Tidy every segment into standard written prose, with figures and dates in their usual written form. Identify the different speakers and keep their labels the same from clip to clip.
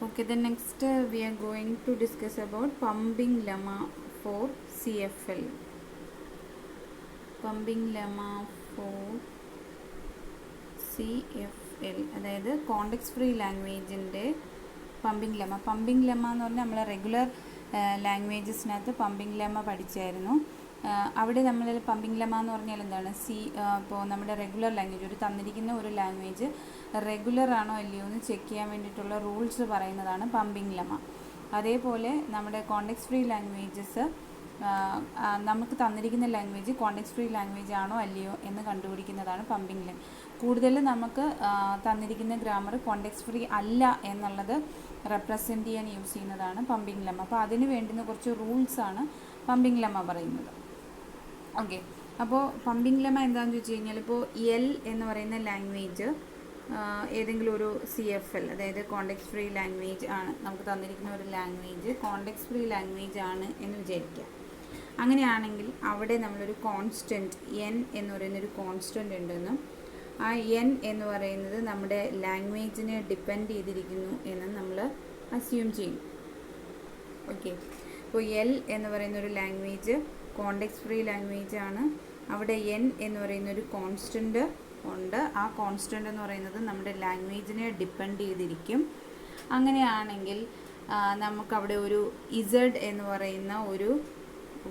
Speaker 1: Okay, the next we are going to discuss about pumping lemma for CFL. Pumping lemma for CFL അതായത് context free ലാംഗ്വേജിൻ്റെ pumping lemma എന്ന് പറഞ്ഞാൽ നമ്മൾ regular ലാംഗ്വേജസിനകത്ത് pumping lemma പഠിച്ചായിരുന്നു. അവിടെ നമ്മൾ pumping lemma എന്ന് പറഞ്ഞാൽ എന്താണ്, ഇപ്പോൾ നമ്മുടെ റെഗുലർ ലാംഗ്വേജ്, ഒരു തന്നിരിക്കുന്ന ഒരു ലാംഗ്വേജ് റെഗുലർ ആണോ അല്ലയോ എന്ന് ചെക്ക് ചെയ്യാൻ വേണ്ടിയിട്ടുള്ള റൂൾസ് പറയുന്നതാണ് പമ്പിംഗ് ലെമ്മ. അതേപോലെ നമ്മുടെ കോണ്ടെക്സ്റ്റ് ഫ്രീ ലാംഗ്വേജസ്, നമുക്ക് തന്നിരിക്കുന്ന ലാംഗ്വേജ് കോണ്ടെക്സ്റ്റ് ഫ്രീ ലാംഗ്വേജ് ആണോ അല്ലയോ എന്ന് കണ്ടുപിടിക്കുന്നതാണ് പമ്പിംഗ് ലെമ്മ. കൂടുതൽ നമുക്ക് തന്നിരിക്കുന്ന ഗ്രാമർ കോണ്ടെക്സ്റ്റ് ഫ്രീ അല്ല എന്നുള്ളത് റെപ്രസെൻ്റ് ചെയ്യാൻ യൂസ് ചെയ്യുന്നതാണ് പമ്പിംഗ് ലെമ്മ. അപ്പോൾ അതിന് വേണ്ടുന്ന കുറച്ച് റൂൾസാണ് പമ്പിംഗ് ലെമ്മ പറയുന്നത്. ഓക്കെ, അപ്പോൾ പമ്പിംഗ് ലെമ്മ എന്താണെന്ന് ചോദിച്ചു കഴിഞ്ഞാൽ, ഇപ്പോൾ എൽ എന്ന് പറയുന്ന ലാംഗ്വേജ് ഏതെങ്കിലും ഒരു CFL, അതായത് കോണ്ടെക്സ്റ്റ് ഫ്രീ ലാംഗ്വേജ് ആണ്, നമുക്ക് തന്നിരിക്കുന്ന ഒരു ലാംഗ്വേജ് കോണ്ടെക്സ്റ്റ് ഫ്രീ ലാംഗ്വേജ് ആണ് എന്ന് വിചാരിക്കുക. അങ്ങനെയാണെങ്കിൽ അവിടെ നമ്മളൊരു കോൺസ്റ്റൻറ്റ് എൻ എന്ന് പറയുന്നൊരു കോൺസ്റ്റൻറ്റ് ഉണ്ടെന്നും ആ എൻ എന്ന് പറയുന്നത് നമ്മുടെ ലാംഗ്വേജിനെ ഡിപ്പെൻഡ് ചെയ്തിരിക്കുന്നു എന്ന് നമ്മൾ അസ്യൂം ചെയ്യും. ഓക്കെ, ഇപ്പോൾ എൽ എന്ന് പറയുന്നൊരു ലാംഗ്വേജ് കോണ്ടെക്സ്റ്റ് ഫ്രീ ലാംഗ്വേജ് ആണ്. അവിടെ എൻ എന്ന് പറയുന്നൊരു കോൺസ്റ്റൻറ്റ് ഉണ്ട്. ആ കോൺസ്റ്റൻ്റ് എന്ന് പറയുന്നത് നമ്മുടെ ലാംഗ്വേജിനെ ഡിപ്പെൻഡ് ചെയ്തിരിക്കും. അങ്ങനെയാണെങ്കിൽ നമുക്കവിടെ ഒരു ഇസഡ് എന്ന് പറയുന്ന ഒരു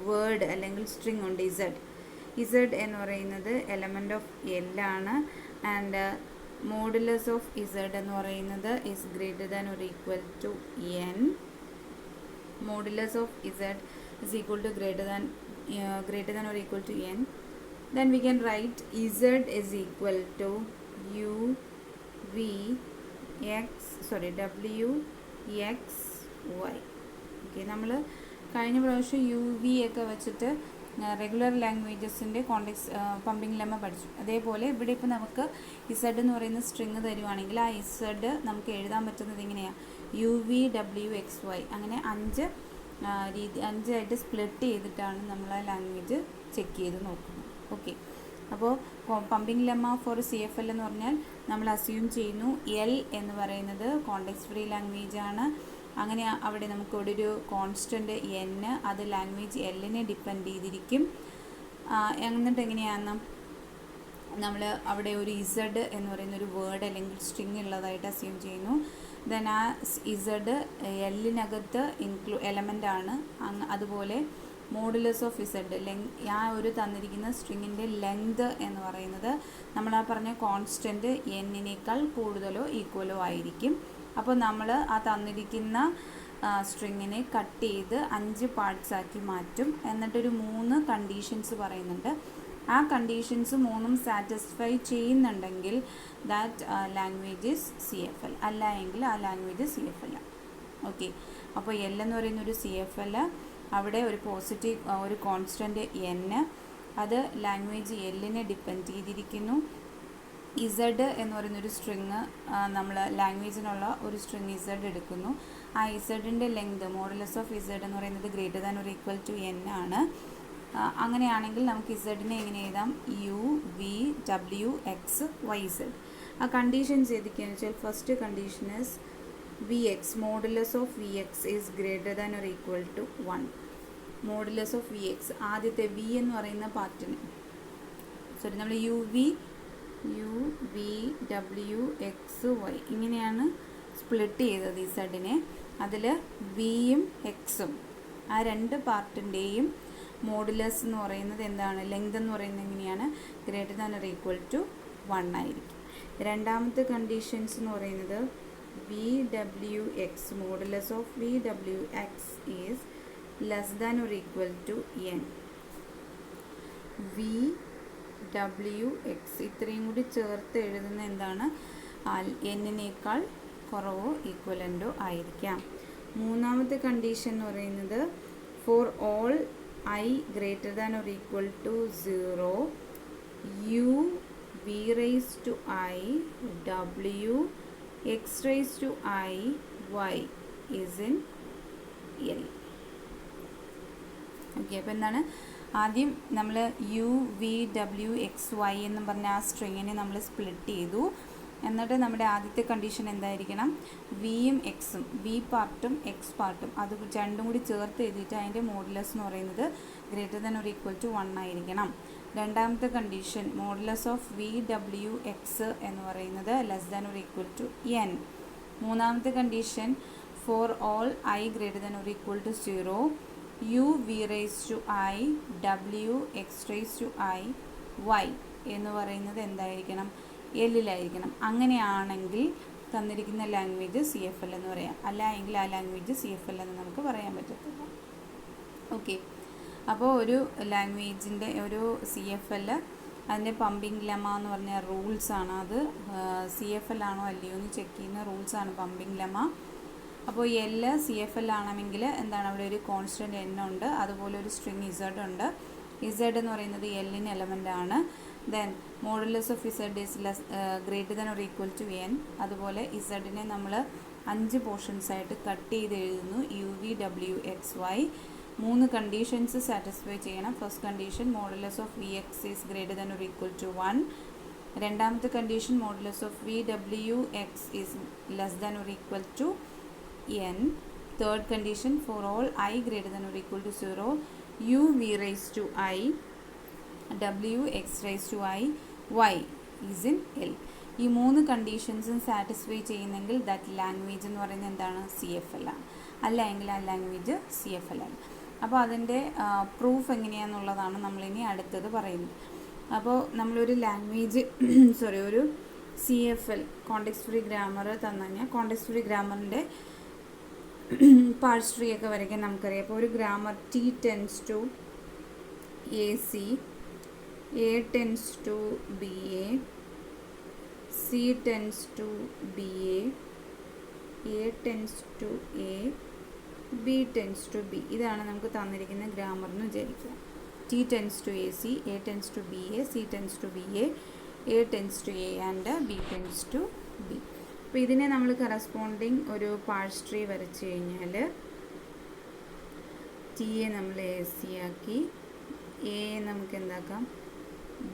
Speaker 1: വേർഡ് അല്ലെങ്കിൽ സ്ട്രിങ് ഉണ്ട്. ഇസഡ് എന്ന് പറയുന്നത് എലമെൻ്റ് ഓഫ് എൽ ആണ്. ആൻഡ് മോഡുലസ് ഓഫ് ഇസഡ് എന്ന് പറയുന്നത് is greater than or equal to N. Modulus of Z is equal to greater than or equal to n. Then we can write z is equal to w x y. Okay, നമ്മൾ കഴിഞ്ഞ പ്രാവശ്യം UV ഒക്കെ വെച്ചിട്ട് regular ലാംഗ്വേജസിൻ്റെ pumping lemma പഠിച്ചു. അതേപോലെ ഇവിടെ ഇപ്പോൾ നമുക്ക് ഇസഡ് എന്ന് പറയുന്ന സ്ട്രിങ് തരുവാണെങ്കിൽ ആ ഇസഡ് നമുക്ക് എഴുതാൻ പറ്റുന്നത് ഇങ്ങനെയാണ്, UV അങ്ങനെ 5 സ്പ്ലിറ്റ് ചെയ്തിട്ടാണ് നമ്മൾ ആ ലാംഗ്വേജ് ചെക്ക് ചെയ്ത് നോക്കുന്നത്. ഓക്കെ, അപ്പോൾ പമ്പിംഗ് ലെമ്മ ഫോർ CFL എന്ന് പറഞ്ഞാൽ നമ്മൾ അസ്യൂം ചെയ്യുന്നു എൽ എന്ന് പറയുന്നത് കോണ്ടെക്സ്റ്റ് ഫ്രീ ലാംഗ്വേജ് ആണ്. അങ്ങനെ അവിടെ നമുക്ക് ഇവിടെ ഒരു കോൺസ്റ്റൻറ്റ് എൻ, അത് ലാംഗ്വേജ് എല്ലിനെ ഡിപ്പെൻഡ് ചെയ്തിരിക്കും. എന്നിട്ട് എങ്ങനെയാണ് നമ്മൾ അവിടെ ഒരു ഇസഡ് എന്ന് പറയുന്ന ഒരു വേർഡ് അല്ലെങ്കിൽ സ്ട്രിങ് ഉള്ളതായിട്ട് അസ്യൂം ചെയ്യുന്നു. ദെൻ ആ ഇസഡ് എല്ലിനകത്ത് എലമെൻ്റ് ആണ്. അതുപോലെ മോഡുലസ് ഓഫ് ഇസഡ് ആ ഒരു തന്നിരിക്കുന്ന സ്ട്രിങ്ങിൻ്റെ ലെങ്ത് എന്ന് പറയുന്നത് നമ്മൾ ആ പറഞ്ഞ കോൺസ്റ്റൻറ്റ് എന്നിനേക്കാൾ കൂടുതലോ ഈക്വലോ ആയിരിക്കും. അപ്പോൾ നമ്മൾ ആ തന്നിരിക്കുന്ന സ്ട്രിങ്ങിനെ കട്ട് ചെയ്ത് 5 പാർട്സ് ആക്കി മാറ്റും. എന്നിട്ടൊരു 3 കണ്ടീഷൻസ് പറയുന്നുണ്ട്. ആ കണ്ടീഷൻസ് 3ഉം സാറ്റിസ്ഫൈ ചെയ്യുന്നുണ്ടെങ്കിൽ ദാറ്റ് ലാംഗ്വേജ് ഈസ് CFL, അല്ല എങ്കിൽ ആ ലാംഗ്വേജ് CFL. ഓക്കെ, അപ്പോൾ എൽ എന്ന് പറയുന്ന ഒരു CFL, അവിടെ ഒരു ഒരു കോൺസ്റ്റൻറ്റ് എൻ, അത് ലാംഗ്വേജ് എല്ലിനെ ഡിപ്പെൻഡ് ചെയ്തിരിക്കുന്നു. ഇസഡ് എന്ന് പറയുന്നൊരു സ്ട്രിങ്, നമ്മൾ ലാംഗ്വേജിനുള്ള ഒരു സ്ട്രിങ് ഇസഡ് എടുക്കുന്നു. ആ ഇസഡിൻ്റെ ലെങ്ത് മോഡുലസ് ഓഫ് ഇസഡ് എന്ന് പറയുന്നത് greater than or equal to N ആണ്. അങ്ങനെയാണെങ്കിൽ നമുക്ക് ഇസഡിനെ എങ്ങനെ എഴുതാം, UV/W/X/YZ. ആ കണ്ടീഷൻസ് ഏതൊക്കെയാണെന്ന് വെച്ചാൽ, first condition is VX, modulus of VX is greater than or equal to 1. Modulus of VX, ആദ്യത്തെ V എന്ന് പറയുന്ന പാർട്ടിന് നമ്മൾ UV/W/X/Y ഇങ്ങനെയാണ് സ്പ്ലിറ്റ് ചെയ്തത് ഇസഡിനെ. അതിൽ വിയും എക്സും ആ 2 പാർട്ടിൻ്റെയും മോഡുലസ് എന്ന് പറയുന്നത് എന്താണ്, ലെങ്ത് എന്ന് പറയുന്നത് എങ്ങനെയാണ്, greater than or equal to 1 ആയിരിക്കും. രണ്ടാമത്തെ കണ്ടീഷൻസ് എന്ന് പറയുന്നത് VWX, modulus of VWX is less than or equal to n. VWX ഇത്രയും കൂടി ചേർത്ത് എഴുതുന്ന എന്താണ്, എന്നിനേക്കാൾ കുറവോ ഈക്വലൻ്റോ ആയിരിക്കാം. മൂന്നാമത്തെ കണ്ടീഷൻ എന്ന് പറയുന്നത് four all I greater than or equal to 0, UV/I W/X/I Y is in L. Okay, അപ്പോൾ എന്താണ്, ആദ്യം നമ്മൾ UV/W/X/Y എന്ന് പറഞ്ഞ ആ സ്ട്രിങ്ങിനെ നമ്മൾ സ്പ്ലിറ്റ് ചെയ്തു. എന്നിട്ട് നമ്മുടെ ആദ്യത്തെ കണ്ടീഷൻ എന്തായിരിക്കണം, വിയും എക്സും, വി പാർട്ടും എക്സ് പാർട്ടും അത് രണ്ടും കൂടി ചേർത്ത് എഴുതിയിട്ട് അതിൻ്റെ മോഡുലസ് എന്ന് പറയുന്നത് greater than or equal to 1 ആയിരിക്കണം. രണ്ടാമത്തെ condition modulus of V W X എന്ന് പറയുന്നത് less than or equal to n. മൂന്നാമത്തെ condition for all i greater than or equal to 0 u v raise to i ഡബ്ല്യു x raise to i y എന്ന് പറയുന്നത് എന്തായിരിക്കണം, എല്ലിലായിരിക്കണം. അങ്ങനെയാണെങ്കിൽ തന്നിരിക്കുന്ന language CFL എന്ന് പറയാം. അല്ല എങ്കിൽ ആ ലാംഗ്വേജ് CFL എന്ന് നമുക്ക് പറയാൻ പറ്റത്തില്ല. ഓക്കെ, അപ്പോൾ ഒരു ലാംഗ്വേജിൻ്റെ ഒരു CFL അതിൻ്റെ പമ്പിംഗ് ലെമ എന്ന് പറഞ്ഞ റൂൾസാണ്. അത് CFL ആണോ അല്ലയോ എന്ന് ചെക്ക് ചെയ്യുന്ന റൂൾസാണ് പമ്പിംഗ് ലെമ. അപ്പോൾ L CFL ആണെങ്കിൽ എന്താണ്, അവിടെ ഒരു കോൺസ്റ്റൻറ്റ് N ഉണ്ട്, അതുപോലെ ഒരു സ്ട്രിങ് Z ഉണ്ട്. Z എന്ന് പറയുന്നത് Lന് എലമെൻ്റ് ആണ്. Then modulus of Z is greater than or equal to N. അതുപോലെ Zനെ നമ്മൾ 5 പോർഷൻസ് ആയിട്ട് കട്ട് ചെയ്ത് എഴുതുന്നു, UVWXY. 3 കണ്ടീഷൻസ് സാറ്റിസ്ഫൈ ചെയ്യണം. First condition modulus of VX is greater than or equal to 1. രണ്ടാമത്തെ condition modulus of VWX is less than or equal to N. Third condition for all I greater than or equal to 0 UV raise to I WX raise to I Y is in L. ഈ 3 കണ്ടീഷൻസും satisfy ചെയ്യുന്നെങ്കിൽ that language എന്ന് പറയുന്നത് എന്താണ്, CFL ആണ്. അല്ല എങ്കിൽ ആ ലാംഗ്വേജ് CFL ആണ്. അപ്പോൾ അതിൻ്റെ പ്രൂഫ് എങ്ങനെയാണെന്നുള്ളതാണ് നമ്മളിനി അടുത്തത് പറയുന്നത്. അപ്പോൾ നമ്മളൊരു ലാംഗ്വേജ് ഒരു CFL കോണ്ടെക്സ്റ്റ് ഫ്രീ ഗ്രാമർ തന്നു കഴിഞ്ഞാൽ കോണ്ടെക്സ്റ്റ് ഫ്രീ ഗ്രാമറിൻ്റെ പാർട്സ് ട്രീ ഒക്കെ വരയ്ക്കാൻ നമുക്കറിയാം. അപ്പോൾ ഒരു grammar T tends to AC, A tends to BA, C tends to BA, A tends to A, B tends to B. ഇതാണ് നമുക്ക് തന്നിരിക്കുന്ന ഗ്രാമർ എന്ന് വിചാരിക്കുക. T tends to AC, A tends to BA, C tends to BA, A tends to A and B tends to B. അപ്പോൾ ഇതിനെ നമ്മൾ corresponding ഒരു parts tree വരച്ച് കഴിഞ്ഞാൽ ടിയെ നമ്മൾ AC ആക്കി, എ നമുക്ക് എന്താക്കാം,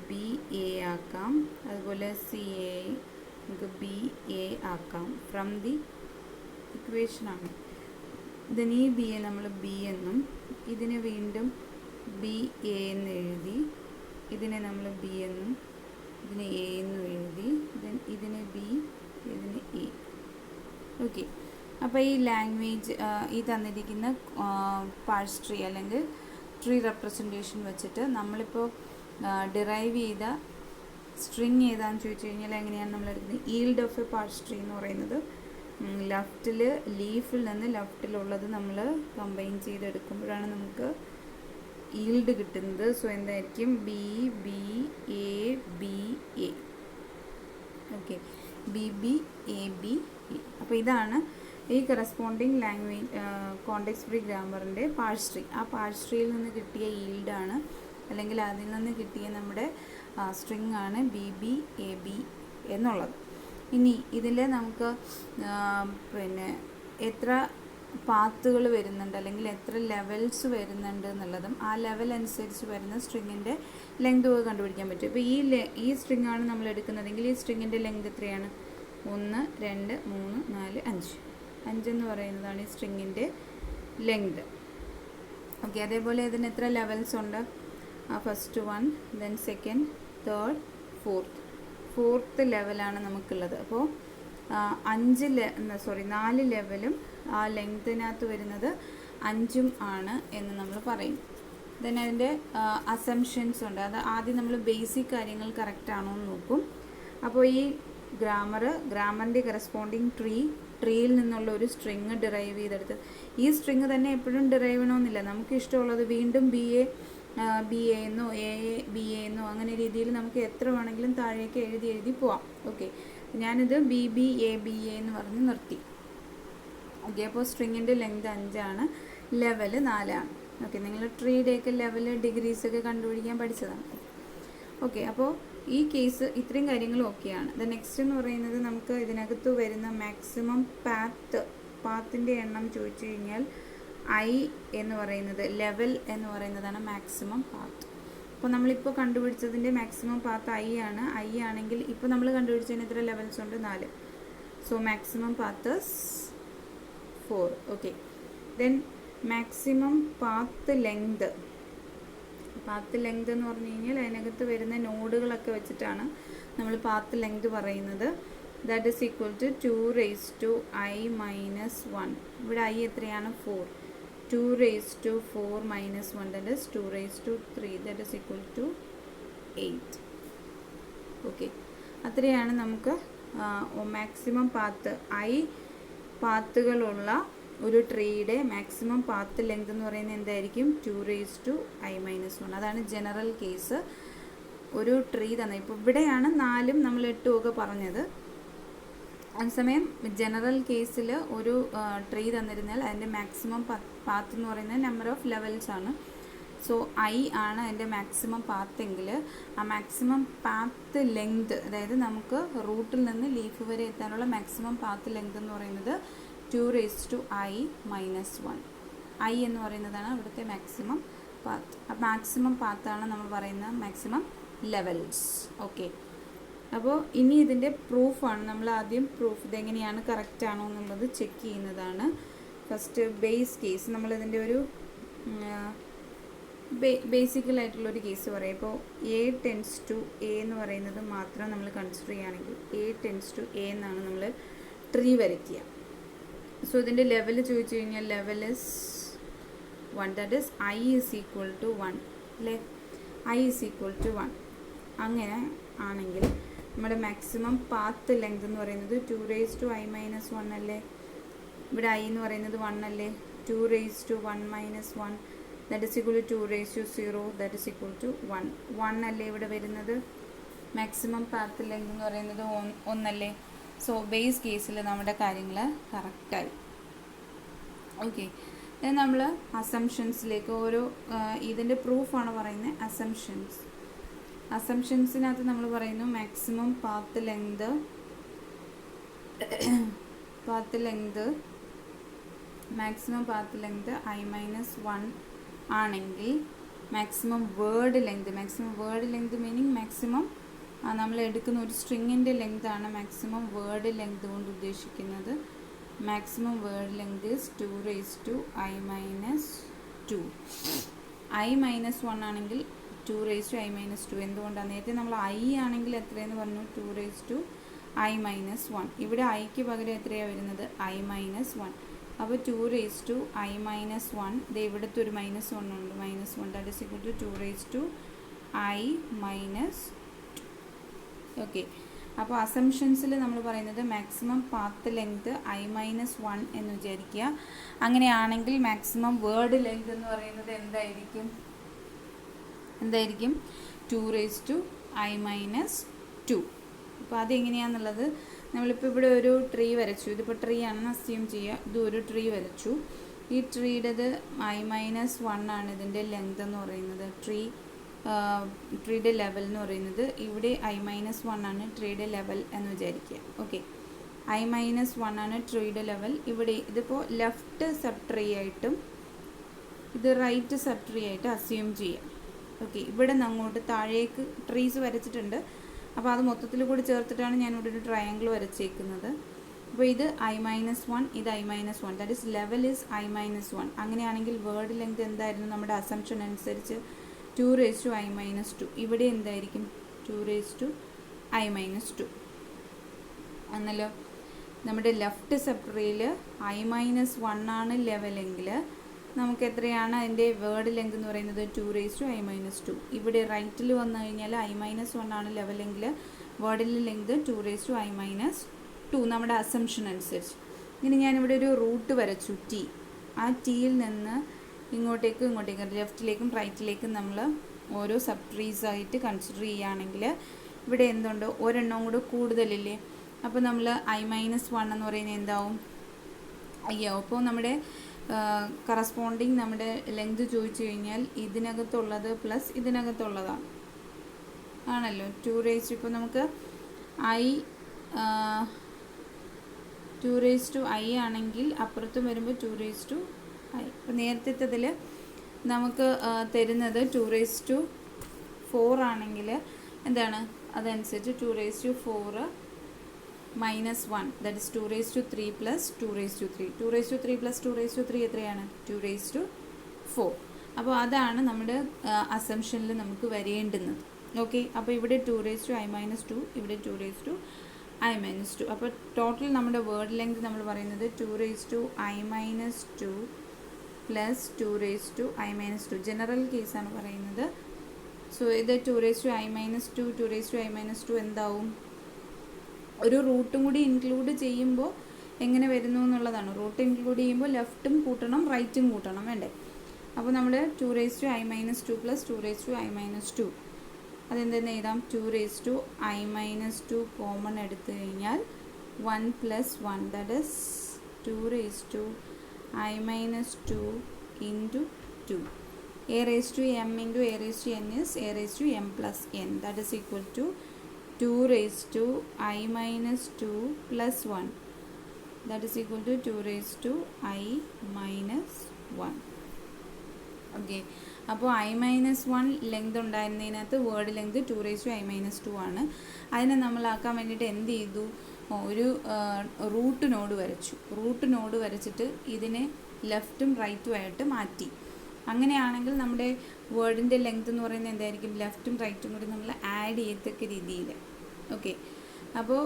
Speaker 1: BA ആക്കാം, അതുപോലെ CA നമുക്ക് BA ആക്കാം ഫ്രം ദി ഇക്വേഷനാണ്. ഇതിന് ഈ BA നമ്മൾ B എന്നും ഇതിനെ വീണ്ടും BA എന്ന് എഴുതി, ഇതിനെ നമ്മൾ B എന്നും ഇതിനെ A എന്നും എഴുതി, ഇതിനെ B ഇതിന് A. ഓക്കെ, അപ്പോൾ ഈ ലാംഗ്വേജ് ഈ തന്നിരിക്കുന്ന പാർട്സ് ട്രീ അല്ലെങ്കിൽ ട്രീ റെപ്രസെൻറ്റേഷൻ വെച്ചിട്ട് നമ്മളിപ്പോൾ ഡിറൈവ് ചെയ്ത സ്ട്രിങ് ഏതാണെന്ന് ചോദിച്ചു കഴിഞ്ഞാൽ എങ്ങനെയാണ് നമ്മൾ എടുക്കുന്നത്, yield of A parts tree എന്ന് പറയുന്നത് ലെഫ്റ്റിൽ ലീഫിൽ നിന്ന് ലെഫ്റ്റിലുള്ളത് നമ്മൾ കമ്പൈൻ ചെയ്തെടുക്കുമ്പോഴാണ് നമുക്ക് ഈൽഡ് കിട്ടുന്നത്. സോ എന്തായിരിക്കും, BBABA. Okay, BBABA. അപ്പോൾ ഇതാണ് ഈ കറസ്പോണ്ടിങ് ലാംഗ്വേജ് കോണ്ടെക്സ്റ്റ് ഫ്രീ ഗ്രാമറിൻ്റെ പാർട്സ് ട്രീ. ആ പാർട്സ് ട്രീയിൽ നിന്ന് കിട്ടിയ ഈൽഡാണ് അല്ലെങ്കിൽ അതിൽ നിന്ന് കിട്ടിയ നമ്മുടെ സ്ട്രിങ് ആണ് BBAB എന്നുള്ളത്. ഇനി ഇതിൽ നമുക്ക് പിന്നെ എത്ര പാത്തുകൾ വരുന്നുണ്ട് അല്ലെങ്കിൽ എത്ര ലെവൽസ് വരുന്നുണ്ട് എന്നുള്ളതും ആ ലെവൽ അനുസരിച്ച് വരുന്ന സ്ട്രിങ്ങിൻ്റെ ലെങ്ത് കണ്ടുപിടിക്കാൻ പറ്റും. ഇപ്പോൾ ഈ സ്ട്രിങ് ആണ് നമ്മൾ എടുക്കുന്നതെങ്കിൽ ഈ സ്ട്രിങ്ങിൻ്റെ ലെങ്ത് എത്രയാണ്, 1 2 3 4 5 5 എന്ന് പറയുന്നതാണ് ഈ സ്ട്രിങ്ങിൻ്റെ ലെങ്ത്. ഓക്കെ, അതേപോലെ ഇതിന് എത്ര ലെവൽസ് ഉണ്ട്, first 1, then second, third, fourth ലെവലാണ് നമുക്കുള്ളത്. അപ്പോൾ 4 ലെവലും ആ ലെങ്തിനകത്ത് വരുന്നത് 5ഉം ആണ് എന്ന് നമ്മൾ പറയും. ദെൻ അതിൻ്റെ അസംഷൻസ് ഉണ്ട്. അത് ആദ്യം നമ്മൾ ബേസിക് കാര്യങ്ങൾ കറക്റ്റ് ആണോ എന്ന് നോക്കും. അപ്പോൾ ഈ ഗ്രാമറിൻ്റെ കറസ്പോണ്ടിങ് ട്രീയിൽ നിന്നുള്ള ഒരു സ്ട്രിങ് ഡിറൈവ് ചെയ്തെടുത്ത് ഈ സ്ട്രിങ് തന്നെ എപ്പോഴും ഡിറൈവ് ചെയ്യണമെന്നില്ല. നമുക്ക് ഇഷ്ടമുള്ളത് വീണ്ടും BA എന്നോ BA എന്നോ അങ്ങനെ രീതിയിൽ നമുക്ക് എത്ര വേണമെങ്കിലും താഴേക്ക് എഴുതി പോവാം. ഓക്കെ, ഞാനിത് BBABA എന്ന് പറഞ്ഞ് നിർത്തി. ഓക്കെ, അപ്പോൾ സ്ട്രിങ്ങിൻ്റെ ലെങ്ത് 5 ആണ്, ലെവൽ 4 ആണ്. ഓക്കെ, നിങ്ങൾ ട്രീയുടെയൊക്കെ ലെവൽ ഡിഗ്രീസൊക്കെ കണ്ടുപിടിക്കാൻ പഠിച്ചതാണ്. ഓക്കെ, അപ്പോൾ ഈ കേസ് ഇത്രയും കാര്യങ്ങളും ഓക്കെയാണ്. ദ നെക്സ്റ്റ് എന്ന് പറയുന്നത് നമുക്ക് ഇതിനകത്ത് വരുന്ന മാക്സിമം പാത്തിൻ്റെ എണ്ണം ചോദിച്ചു കഴിഞ്ഞാൽ I എന്ന് പറയുന്നത് ലെവൽ എന്ന് പറയുന്നതാണ് മാക്സിമം പാത്ത്. അപ്പോൾ നമ്മളിപ്പോൾ കണ്ടുപിടിച്ചതിൻ്റെ മാക്സിമം പാത്ത് ഐ ആണ്. ഐ ആണെങ്കിൽ ഇപ്പോൾ നമ്മൾ കണ്ടുപിടിച്ചതിന് എത്ര ലെവൽസ് ഉണ്ട്? 4. So maximum path 4. Okay, then maximum path length. Path length എന്ന് പറഞ്ഞു കഴിഞ്ഞാൽ അതിനകത്ത് വരുന്ന നോഡുകളൊക്കെ വെച്ചിട്ടാണ് നമ്മൾ പാത്ത് ലെങ്ത് പറയുന്നത്. That is equal to 2 raised to I minus 1. ഇവിടെ ഐ എത്രയാണ്? 4. 2 raised to 4 minus 1, that is 2 raised to 3, that is equal to 8. Okay, അത്രയാണ് നമുക്ക് മാക്സിമം പാത്ത് ഐ പാത്തുകളുള്ള ഒരു ട്രീയുടെ മാക്സിമം പാത്ത് ലെങ്ത് എന്ന് പറയുന്നത് എന്തായിരിക്കും? 2 raised to I minus 1. അതാണ് ജനറൽ കേസ്. ഒരു ട്രീ തന്നെ ഇപ്പോൾ ഇവിടെയാണ് 4ഉം നമ്മൾ 8ഉം ഒക്കെ പറഞ്ഞത്. അതേസമയം ജനറൽ കേസിൽ ഒരു ട്രീ തന്നിരുന്നാൽ അതിൻ്റെ മാക്സിമം പാത്ത് എന്ന് പറയുന്നത് നമ്പർ ഓഫ് ലെവൽസ് ആണ്. സോ ഐ ആണ് അതിൻ്റെ മാക്സിമം പാത്തെങ്കിൽ ആ മാക്സിമം പാത്ത് ലെങ്ത്, അതായത് നമുക്ക് റൂട്ടിൽ നിന്ന് ലീഫ് വരെ എത്താനുള്ള മാക്സിമം പാത്ത് ലെങ്ത് എന്ന് പറയുന്നത് 2 raised to I minus 1. I എന്ന് പറയുന്നതാണ് അവിടുത്തെ മാക്സിമം പാത്ത്. ആ മാക്സിമം പാത്താണ് നമ്മൾ പറയുന്ന മാക്സിമം ലെവൽസ്. ഓക്കെ, അപ്പോൾ ഇനി ഇതിൻ്റെ പ്രൂഫാണ്. നമ്മൾ ആദ്യം പ്രൂഫ് ഇതെങ്ങനെയാണ് കറക്റ്റ് ആണോ എന്നുള്ളത് ചെക്ക് ചെയ്യുന്നതാണ്. ഫസ്റ്റ് ബേസ് കേസ്, നമ്മളിതിൻ്റെ ഒരു ബേസിക്കലായിട്ടുള്ളൊരു കേസ് പറയാം. ഇപ്പോൾ എ ടെൻസ് ടു എ എന്ന് പറയുന്നത് മാത്രം നമ്മൾ കൺസിഡർ ചെയ്യുകയാണെങ്കിൽ എ ടെൻസ് ടു എ എന്നാണ് നമ്മൾ ട്രീ വരയ്ക്കുക. സോ ഇതിൻ്റെ ലെവൽ ചോദിച്ചു കഴിഞ്ഞാൽ level is 1, that is I is equal to 1 അല്ലേ? I is equal to 1. അങ്ങനെ ആണെങ്കിൽ നമ്മുടെ മാക്സിമം പാത്ത് ലെങ്ത് എന്ന് പറയുന്നത് 2 raised to I minus 1 അല്ലേ? ഇവിടെ ഐ എന്ന് പറയുന്നത് 1 അല്ലേ? 2 raised to 1 minus 1, that is equal to 2 raised to 0, that is equal to 1. 1 അല്ലേ ഇവിടെ വരുന്നത്? മാക്സിമം പാത്ത് ലെങ്ത് എന്ന് പറയുന്നത് 1 അല്ലേ? സോ ബേസ് കേസിൽ നമ്മുടെ കാര്യങ്ങൾ കറക്റ്റായി. ഓക്കെ, നമ്മൾ അസംഷൻസിലേക്ക് ഓരോ ഇതിൻ്റെ പ്രൂഫാണ് പറയുന്നത്. അസംഷൻസിനകത്ത് നമ്മൾ പറയുന്നു maximum path length maximum path length I minus 1 ആണെങ്കിൽ maximum word length meaning maximum നമ്മൾ എടുക്കുന്ന ഒരു സ്ട്രിങ്ങിൻ്റെ ലെങ്ത് ആണ് മാക്സിമം വേർഡ് ലെങ്ത് കൊണ്ട് ഉദ്ദേശിക്കുന്നത്. Maximum word length is 2 raised to I minus 2. I minus 1 ആണെങ്കിൽ 2 raised to I minus 2. എന്തുകൊണ്ടാണ്? നേരത്തെ നമ്മൾ ഐ ആണെങ്കിൽ എത്രയെന്ന് പറഞ്ഞു? 2 raised to I minus 1. ഇവിടെ ഐക്ക് പകരം എത്രയാണ് വരുന്നത്? I minus 1. അപ്പോൾ 2 raised to I minus 1, ഇത് ഇവിടുത്തെ ഒരു -1 ഉണ്ട്, -1, that is equal to 2 raised to I minus 2. Okay, അപ്പോൾ അസംഷൻസിൽ നമ്മൾ പറയുന്നത് maximum path length I minus 1 എന്ന് വിചാരിക്കുക. അങ്ങനെയാണെങ്കിൽ മാക്സിമം വേർഡ് ലെങ്ത് എന്ന് പറയുന്നത് എന്തായിരിക്കും? 2 raised to I minus 2. അപ്പോൾ അതെങ്ങനെയാണെന്നുള്ളത് നമ്മളിപ്പോൾ ഇവിടെ ഒരു ട്രീ വരച്ചു. ഇതിപ്പോൾ ട്രീ ആണെന്ന് അസ്യൂം ചെയ്യുക. ഇത് ഒരു ട്രീ വരച്ചു. ഈ ട്രീയുടേത് I minus 1 ആണ് ഇതിൻ്റെ ലെങ്ത് എന്ന് പറയുന്നത്. ട്രീയുടെ ലെവൽ എന്ന് പറയുന്നത് ഇവിടെ I minus 1 ആണ് ട്രീയുടെ ലെവൽ എന്ന് വിചാരിക്കുക. ഓക്കെ, I minus 1 ആണ് ട്രീയുടെ ലെവൽ. ഇവിടെ ഇതിപ്പോൾ ലെഫ്റ്റ് സബ് ട്രീ ആയിട്ടും ഇത് റൈറ്റ് സബ് ട്രീ ആയിട്ട് അസ്യൂം ചെയ്യാം. ഓക്കെ, ഇവിടെ നിന്ന് അങ്ങോട്ട് താഴേക്ക് ട്രീസ് വരച്ചിട്ടുണ്ട്. അപ്പോൾ അത് മൊത്തത്തിൽ കൂടി ചേർത്തിട്ടാണ് ഞാനിവിടെ ഒരു ട്രയാങ്കിൾ വരച്ചേക്കുന്നത്. അപ്പോൾ ഇത് I minus 1, ഇത് I minus 1, that is level is I minus 1. അങ്ങനെയാണെങ്കിൽ വേർഡ് ലെങ്ത് എന്തായിരുന്നു? നമ്മുടെ അസംഷൻ അനുസരിച്ച് 2 raised to I minus 2. ഇവിടെ എന്തായിരിക്കും? 2 raised to I minus 2 എന്നല്ലോ. നമ്മുടെ ലെഫ്റ്റ് സബ് ട്രീയിൽ I minus 1 ആണ് ലെവലെങ്കിൽ നമുക്ക് എത്രയാണ് അതിൻ്റെ വേർഡ് ലെങ്ത് എന്ന് പറയുന്നത്? 2 raised to I minus 2. ഇവിടെ റൈറ്റിൽ വന്നു കഴിഞ്ഞാൽ I minus 1 ആണ് ലെവലെങ്കിൽ വേർഡിലെ length 2 raised to I minus 2 നമ്മുടെ അസംഷൻ അനുസരിച്ച്. ഇനി ഞാനിവിടെ ഒരു റൂട്ട് വരച്ചു T. ആ Tയിൽ നിന്ന് ഇങ്ങോട്ടേക്കും ലെഫ്റ്റിലേക്കും റൈറ്റിലേക്കും നമ്മൾ ഓരോ സബ് ട്രീസ് ആയിട്ട് കൺസിഡർ ചെയ്യുകയാണെങ്കിൽ ഇവിടെ എന്തുണ്ട്? ഒരെണ്ണം കൂടെ കൂടുതലില്ലേ? അപ്പോൾ നമ്മൾ I minus 1 എന്ന് പറയുന്നത് എന്താവും? അയ്യാവും. അപ്പോൾ നമ്മുടെ കറസ്പോണ്ടിങ് നമ്മുടെ ലെങ്ത് ചോദിച്ചു കഴിഞ്ഞാൽ ഇതിനകത്തുള്ളത് പ്ലസ് ഇതിനകത്തുള്ളതാണ് ആണല്ലോ. 2 raised ഇപ്പോൾ നമുക്ക് ടു റേസ് ടു I ആണെങ്കിൽ അപ്പുറത്തും വരുമ്പോൾ 2 raised to I. അപ്പോൾ നേരത്തെ നമുക്ക് തരുന്നത് 2 raised to 4 ആണെങ്കിൽ എന്താണ് അതനുസരിച്ച് 2⁴ -1 ദാറ്റ് ഇസ് 2⁵ പ്ലസ് 2⁵. 2⁵ പ്ലസ് 2⁵ എത്രയാണ്? 2⁴. അപ്പോൾ അതാണ് നമ്മുടെ അസംഷനിൽ നമുക്ക് വരേണ്ടുന്നത്. ഓക്കെ, അപ്പോൾ ഇവിടെ 2⁻², ഇവിടെ 2⁻². അപ്പോൾ ടോട്ടൽ നമ്മുടെ വേർഡ് ലെങ്ത് നമ്മൾ പറയുന്നത് 2⁻² പ്ലസ് 2⁻². ജനറൽ കേസാണ് പറയുന്നത്. സോ ഇത് 2⁻², 2⁻² എന്താവും? ഒരു റൂട്ടും കൂടി ഇൻക്ലൂഡ് ചെയ്യുമ്പോൾ എങ്ങനെ വരുന്നു എന്നുള്ളതാണ്. റൂട്ട് ഇൻക്ലൂഡ് ചെയ്യുമ്പോൾ ലെഫ്റ്റും കൂട്ടണം റൈറ്റും കൂട്ടണം വേണ്ടേ? അപ്പോൾ നമ്മൾ 2⁻² പ്ലസ് 2⁻². അതെന്തെന്ന് എഴുതാം? 2⁻² കോമൺ എടുത്തു കഴിഞ്ഞാൽ 1 + 1 that is 2⁻² into 2. a⁻m into a⁻n is a⁻m plus n. That is equal to 2⁻² plus 1. That is equal to 2⁻1. Okay, അപ്പോൾ i-1 ലെങ്ത് ഉണ്ടായിരുന്നതിനകത്ത് വേർഡ് ലെങ്ത് 2⁻² ആണ്. അതിനെ നമ്മളാക്കാൻ വേണ്ടിയിട്ട് എന്ത് ചെയ്തു? ഒരു റൂട്ട് നോഡ് വരച്ചിട്ട് ഇതിനെ ലെഫ്റ്റും റൈറ്റും ആയിട്ട് മാറ്റി. അങ്ങനെയാണെങ്കിൽ നമ്മുടെ വേർഡിൻ്റെ ലെങ്ത് എന്ന് പറയുന്നത് എന്തായിരിക്കും? ലെഫ്റ്റും റൈറ്റും കൂടി നമ്മൾ ആഡ് ചെയ്യത്തക്ക രീതിയിൽ. ഓക്കെ, അപ്പോൾ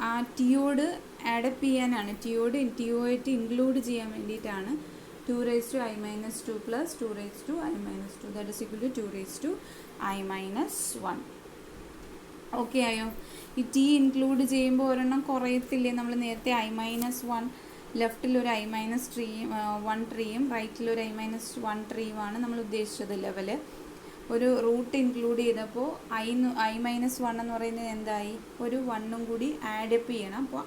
Speaker 1: ആ ടിയോട് ആഡപ്പ് ചെയ്യാനാണ്, ടിയോയിട്ട് ഇൻക്ലൂഡ് ചെയ്യാൻ വേണ്ടിയിട്ടാണ് 2⁻² plus 2⁻². That is equal to 2⁻1. Okay ആയോ? ഈ ടി ഇൻക്ലൂഡ് ചെയ്യുമ്പോൾ ഒരെണ്ണം കുറയത്തില്ലേ? നമ്മൾ നേരത്തെ i-1 ലെഫ്റ്റിൽ ഒരു i-1 ട്രീയും റൈറ്റിൽ ഒരു i-1 ട്രീയുമാണ് നമ്മൾ ഉദ്ദേശിച്ചത് ലെവല്. ഒരു റൂട്ട് ഇൻക്ലൂഡ് ചെയ്തപ്പോൾ i-1 എന്ന് പറയുന്നത് എന്തായി? ഒരു 1ഉം കൂടി ആഡപ്പ് ചെയ്യണം. അപ്പോൾ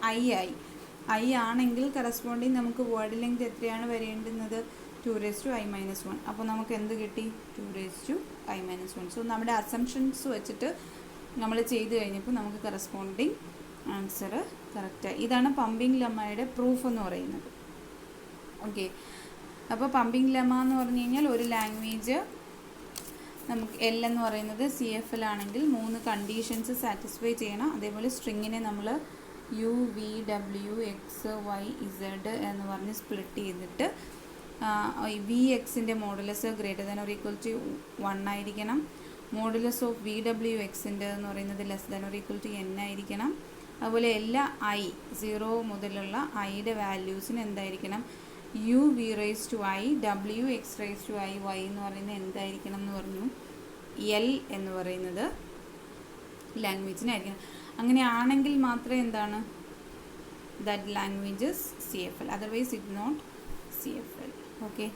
Speaker 1: i ആണെങ്കിൽ കറസ്പോണ്ടിങ് നമുക്ക് വേർഡ് ലെങ്ത് എത്രയാണ് വരേണ്ടുന്നത്? 2⁻i-1. അപ്പോൾ നമുക്ക് എന്ത് കിട്ടി? 2⁻i-1. സോ നമ്മുടെ അസംഷൻസ് വെച്ചിട്ട് നമ്മൾ ചെയ്ത് കഴിഞ്ഞപ്പോൾ നമുക്ക് കറസ്പോണ്ടിങ് ആൻസർ കറക്റ്റായി. ഇതാണ് പമ്പിങ് ലെമ്മയുടെ പ്രൂഫ് എന്ന് പറയുന്നത്. ഓക്കെ, അപ്പോൾ പമ്പിങ് ലെമ്മ എന്ന് പറഞ്ഞു കഴിഞ്ഞാൽ ഒരു ലാംഗ്വേജ് നമുക്ക് L എന്ന് പറയുന്നത് CFL ആണെങ്കിൽ 3 കണ്ടീഷൻസ് സാറ്റിസ്ഫൈ ചെയ്യണം. അതേപോലെ സ്ട്രിങ്ങിനെ നമ്മൾ U, V, W, X, Y, Z എന്ന് പറഞ്ഞ് സ്പ്ലിറ്റ് ചെയ്തിട്ട് VXൻ്റെ modulus greater than or equal to 1 ആയിരിക്കണം. മോഡുലസ് ഓഫ് VWXൻ്റെ എന്ന് പറയുന്നത് less than or equal to n ആയിരിക്കണം. അതുപോലെ എല്ലാ i 0 മുതലുള്ള ഐയുടെ വാല്യൂസിന് എന്തായിരിക്കണം? UV⁻I, WX⁻I, Y എന്ന് പറയുന്നത് എന്തായിരിക്കണം എന്ന് പറഞ്ഞു? L എന്ന് പറയുന്നത് ലാംഗ്വേജിനായിരിക്കണം. അങ്ങനെയാണെങ്കിൽ മാത്രമേ എന്താണ്? That languages CFL, otherwise it not CFL. Okay.